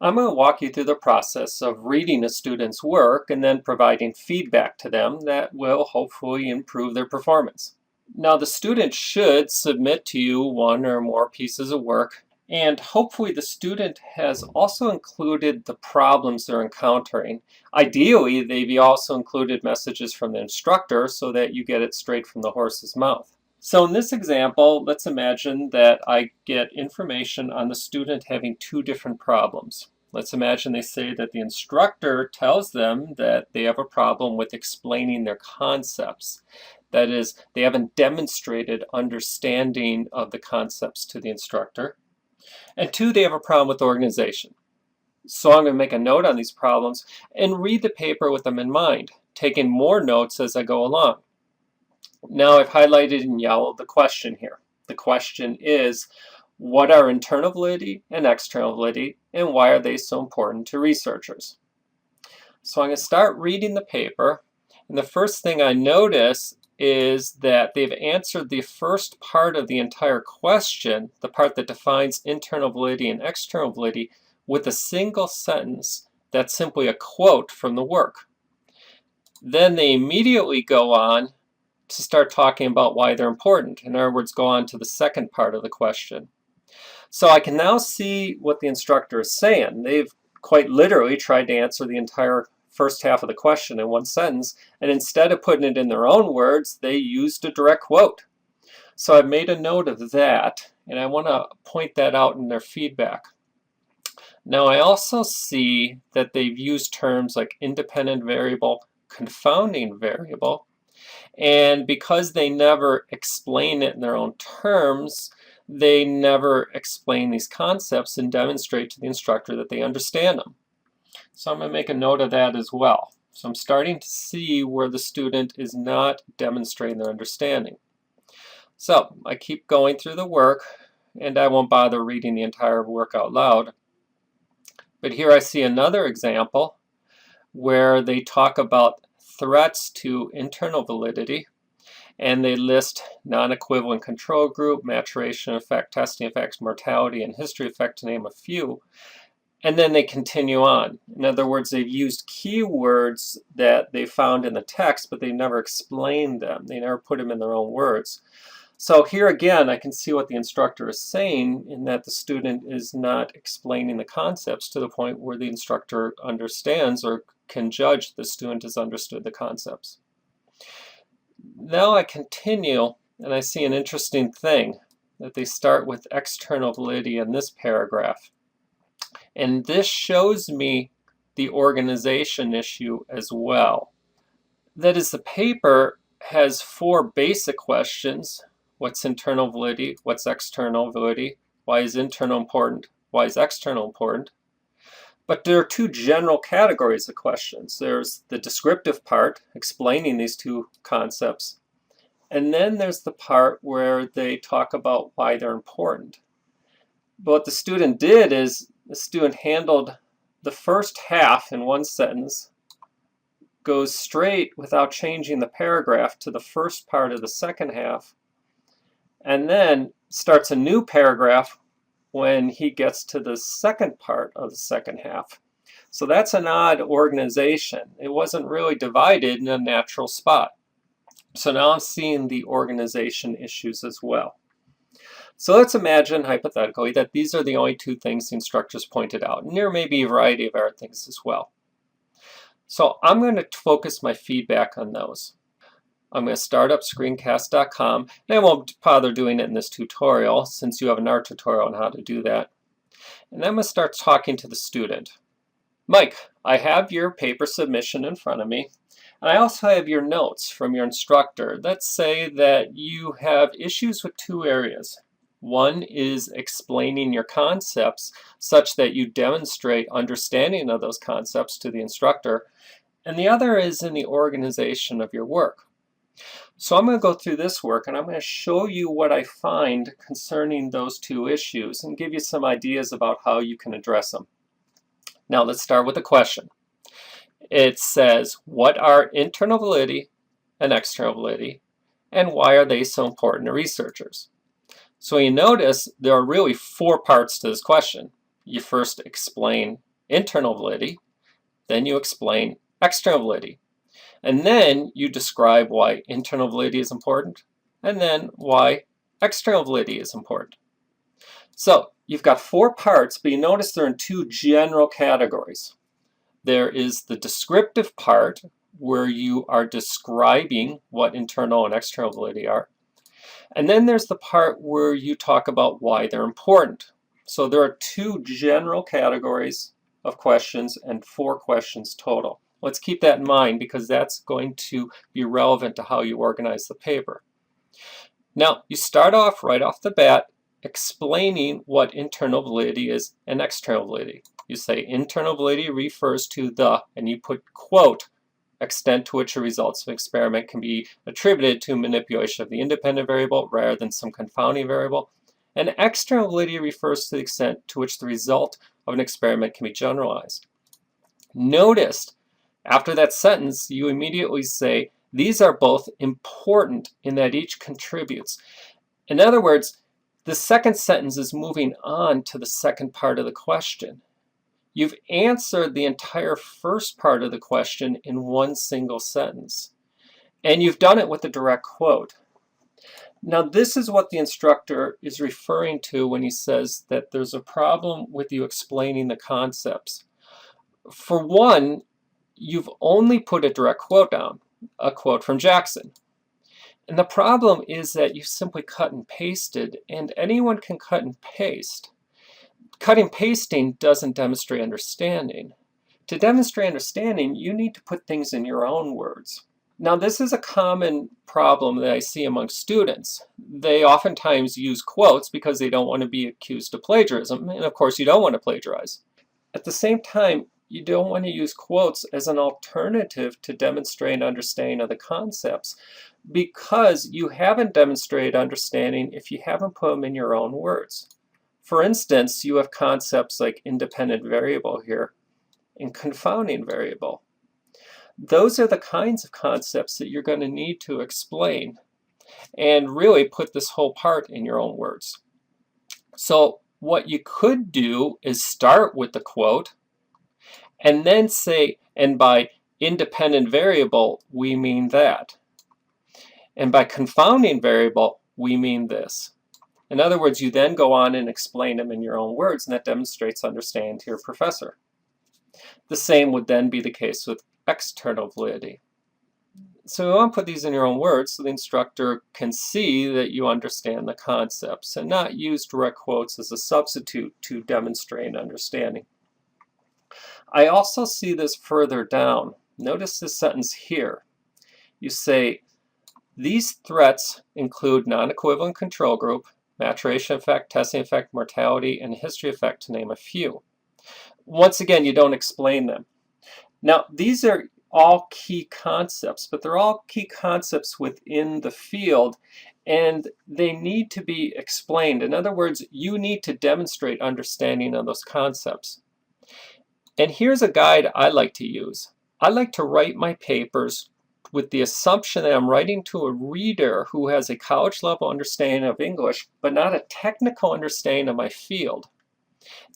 I'm going to walk you through the process of reading a student's work and then providing feedback to them that will hopefully improve their performance. Now, the student should submit to you one or more pieces of work, and hopefully the student has also included the problems they're encountering. Ideally, they've also included messages from the instructor so that you get it straight from the horse's mouth. So in this example, let's imagine that I get information on the student having two different problems. Let's imagine they say that the instructor tells them that they have a problem with explaining their concepts. That is, they haven't demonstrated understanding of the concepts to the instructor. And two, they have a problem with organization. So I'm going to make a note on these problems and read the paper with them in mind, taking more notes as I go along. Now I've highlighted in yellow the question here. The question is, what are internal validity and external validity, and why are they so important to researchers? So I'm going to start reading the paper, and the first thing I notice is that they've answered the first part of the entire question, the part that defines internal validity and external validity, with a single sentence that's simply a quote from the work. Then they immediately go on to start talking about why they're important. In other words, go on to the second part of the question. So I can now see what the instructor is saying. They've quite literally tried to answer the entire first half of the question in one sentence, and instead of putting it in their own words, they used a direct quote. So I've made a note of that, and I want to point that out in their feedback. Now I also see that they've used terms like independent variable, confounding variable, and because they never explain it in their own terms, they never explain these concepts and demonstrate to the instructor that they understand them. So I'm going to make a note of that as well. So I'm starting to see where the student is not demonstrating their understanding. So I keep going through the work, and I won't bother reading the entire work out loud. But here I see another example where they talk about threats to internal validity, and they list non-equivalent control group, maturation effect, testing effects, mortality, and history effect, to name a few. And then they continue on. In other words, they've used keywords that they found in the text, but they never explained them. They never put them in their own words. So here again, I can see what the instructor is saying, in that the student is not explaining the concepts to the point where the instructor understands or can judge the student has understood the concepts. Now I continue, and I see an interesting thing, that they start with external validity in this paragraph. And this shows me the organization issue as well. That is, the paper has four basic questions. What's internal validity? What's external validity? Why is internal important? Why is external important? But there are two general categories of questions. There's the descriptive part, explaining these two concepts. And then there's the part where they talk about why they're important. But what the student did is, the student handled the first half in one sentence, goes straight without changing the paragraph to the first part of the second half, and then starts a new paragraph when he gets to the second part of the second half. So that's an odd organization. It wasn't really divided in a natural spot. So now I'm seeing the organization issues as well. So let's imagine, hypothetically, that these are the only two things the instructors pointed out. And there may be a variety of other things as well. So I'm going to focus my feedback on those. I'm going to start up screencast.com, and I won't bother doing it in this tutorial since you have another tutorial on how to do that. And I'm going to start talking to the student. Mike, I have your paper submission in front of me, and I also have your notes from your instructor that say that you have issues with two areas. One is explaining your concepts such that you demonstrate understanding of those concepts to the instructor, and the other is in the organization of your work. So I'm going to go through this work, and I'm going to show you what I find concerning those two issues and give you some ideas about how you can address them. Now let's start with a question. It says, what are internal validity and external validity, and why are they so important to researchers? So you notice there are really four parts to this question. You first explain internal validity, then you explain external validity. And then you describe why internal validity is important, and then why external validity is important. So you've got 4 parts, but you notice they're in 2 general categories. There is the descriptive part, where you are describing what internal and external validity are. And then there's the part where you talk about why they're important. So there are 2 general categories of questions and 4 questions total. Let's keep that in mind because that's going to be relevant to how you organize the paper. Now, you start off right off the bat explaining what internal validity is and external validity. You say internal validity refers to the, and you put quote, extent to which the results of an experiment can be attributed to manipulation of the independent variable rather than some confounding variable. And external validity refers to the extent to which the result of an experiment can be generalized. Notice, after that sentence, you immediately say, these are both important in that each contributes. In other words, the second sentence is moving on to the second part of the question. You've answered the entire first part of the question in one single sentence. And you've done it with a direct quote. Now, this is what the instructor is referring to when he says that there's a problem with you explaining the concepts. For one, you've only put a direct quote down, a quote from Jackson. And the problem is that you simply cut and pasted, and anyone can cut and paste. Cutting and pasting doesn't demonstrate understanding. To demonstrate understanding, you need to put things in your own words. Now, this is a common problem that I see among students. They oftentimes use quotes because they don't want to be accused of plagiarism, and of course you don't want to plagiarize. At the same time, you don't want to use quotes as an alternative to demonstrate understanding of the concepts because you haven't demonstrated understanding if you haven't put them in your own words. For instance, you have concepts like independent variable here and confounding variable. Those are the kinds of concepts that you're going to need to explain and really put this whole part in your own words. So what you could do is start with the quote and then say, and by independent variable, we mean that. And by confounding variable, we mean this. In other words, you then go on and explain them in your own words, and that demonstrates understanding to your professor. The same would then be the case with external validity. So you want to put these in your own words so the instructor can see that you understand the concepts and not use direct quotes as a substitute to demonstrate understanding. I also see this further down. Notice this sentence here. You say, these threats include non-equivalent control group, maturation effect, testing effect, mortality, and history effect, to name a few. Once again, you don't explain them. Now, these are all key concepts, but they're all key concepts within the field, and they need to be explained. In other words, you need to demonstrate understanding of those concepts. And here's a guide I like to use. I like to write my papers with the assumption that I'm writing to a reader who has a college level understanding of English, but not a technical understanding of my field.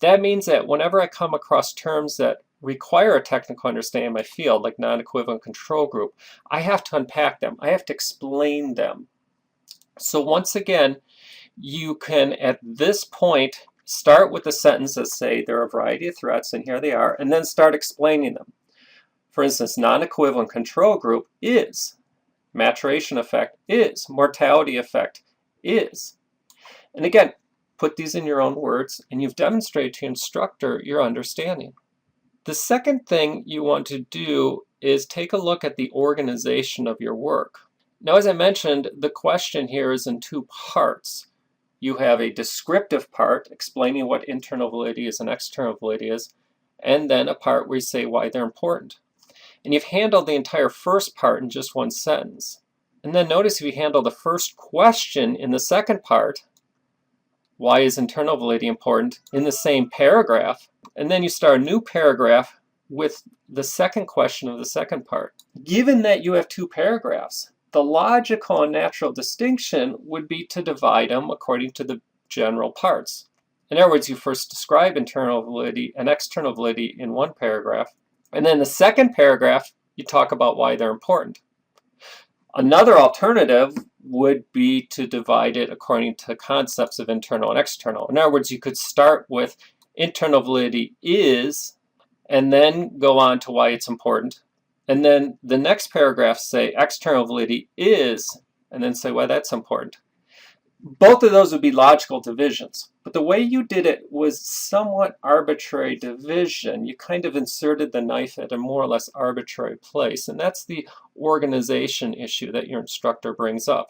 That means that whenever I come across terms that require a technical understanding of my field, like non-equivalent control group, I have to unpack them. I have to explain them. So once again, you can, at this point, start with a sentence that say there are a variety of threats, and here they are, and then start explaining them. For instance, non-equivalent control group is, maturation effect is, mortality effect is. And again, put these in your own words, and you've demonstrated to your instructor your understanding. The second thing you want to do is take a look at the organization of your work. Now, as I mentioned, the question here is in 2 parts. You have a descriptive part explaining what internal validity is and external validity is, and then a part where you say why they're important. And you've handled the entire first part in just one sentence. And then notice if you handle the first question in the second part, why is internal validity important, in the same paragraph, and then you start a new paragraph with the second question of the second part. Given that you have 2 paragraphs, the logical and natural distinction would be to divide them according to the general parts. In other words, you first describe internal validity and external validity in one paragraph, and then the second paragraph, you talk about why they're important. Another alternative would be to divide it according to concepts of internal and external. In other words, you could start with internal validity is, and then go on to why it's important. And then the next paragraph say external validity is, and then say why that's important. Both of those would be logical divisions, but the way you did it was somewhat arbitrary division. You kind of inserted the knife at a more or less arbitrary place, and that's the organization issue that your instructor brings up.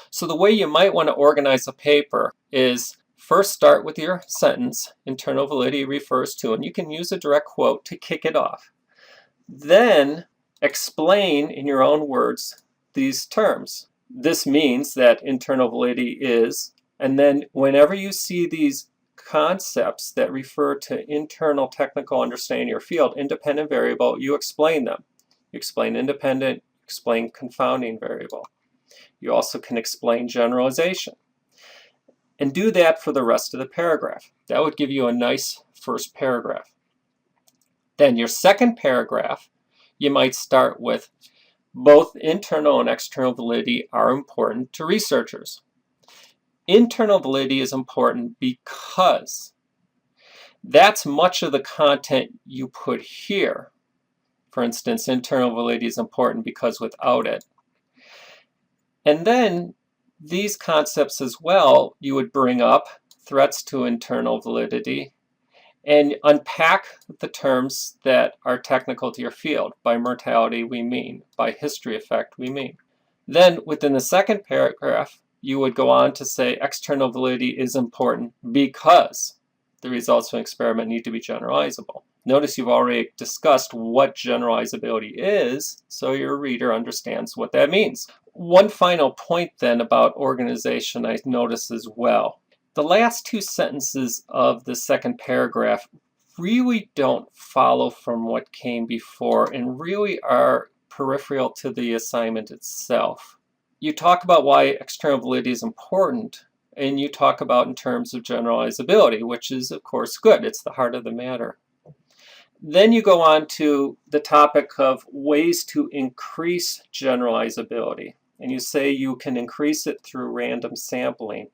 So the way you might want to organize a paper is first start with your sentence, internal validity refers to, and you can use a direct quote to kick it off. Then explain in your own words these terms. This means that internal validity is, and then whenever you see these concepts that refer to internal technical understanding of your field, independent variable, you explain them. You explain independent, explain confounding variable. You also can explain generalization. And do that for the rest of the paragraph. That would give you a nice first paragraph. Then your second paragraph, you might start with both internal and external validity are important to researchers. Internal validity is important because that's much of the content you put here. For instance, internal validity is important because without it. And then these concepts as well, you would bring up threats to internal validity and unpack the terms that are technical to your field. By mortality, we mean. By history effect, we mean. Then within the second paragraph, you would go on to say external validity is important because the results of an experiment need to be generalizable. Notice you've already discussed what generalizability is, so your reader understands what that means. One final point then about organization I notice as well. The last two sentences of the second paragraph really don't follow from what came before and really are peripheral to the assignment itself. You talk about why external validity is important, and you talk about in terms of generalizability, which is of course good. It's the heart of the matter. Then you go on to the topic of ways to increase generalizability, and you say you can increase it through random sampling,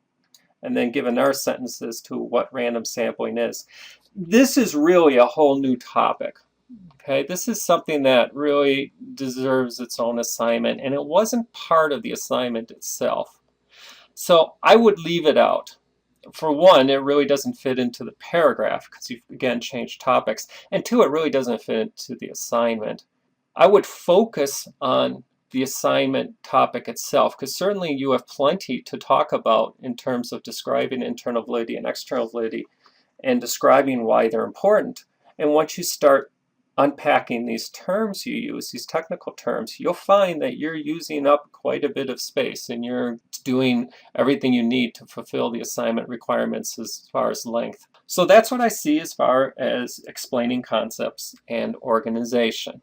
and then give another sentence as to what random sampling is. This is really a whole new topic. Okay, this is something that really deserves its own assignment, and it wasn't part of the assignment itself. So I would leave it out. For one, it really doesn't fit into the paragraph because you've again changed topics, and two, it really doesn't fit into the assignment. I would focus on the assignment topic itself, because certainly you have plenty to talk about in terms of describing internal validity and external validity and describing why they're important. And once you start unpacking these terms you use, these technical terms, you'll find that you're using up quite a bit of space and you're doing everything you need to fulfill the assignment requirements as far as length. So that's what I see as far as explaining concepts and organization.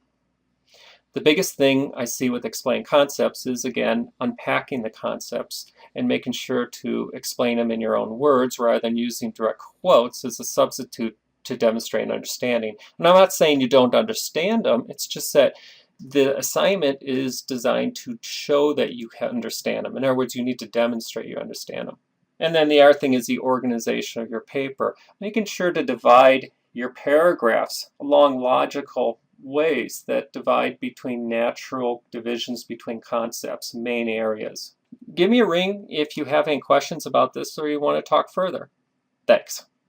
The biggest thing I see with explaining concepts is, again, unpacking the concepts and making sure to explain them in your own words rather than using direct quotes as a substitute to demonstrate an understanding. And I'm not saying you don't understand them, it's just that the assignment is designed to show that you understand them. In other words, you need to demonstrate you understand them. And then the other thing is the organization of your paper, making sure to divide your paragraphs along logical ways that divide between natural divisions between concepts, main areas. Give me a ring if you have any questions about this or you want to talk further. Thanks.